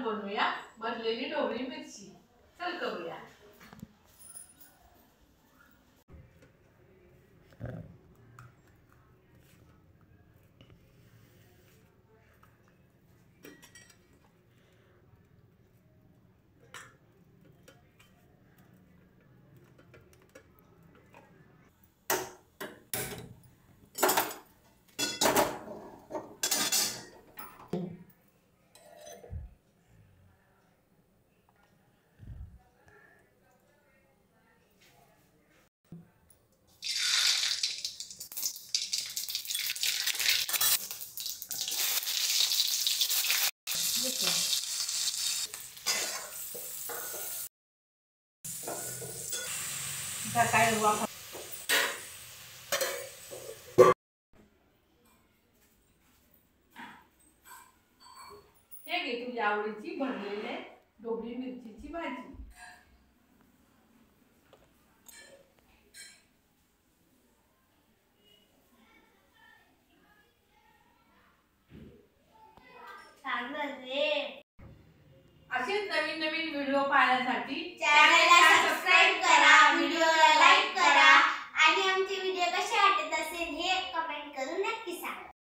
बनवूया भरलेली ढोबळी मिरची। चल करूया। काय वापर हे घे तुझ्या आवडीची भरलेले ढोबळी मिरचीची भाजी। असेच नवीन नवीन व्हिडिओ पाहण्यासाठी चॅनलला सबस्क्राइब करा।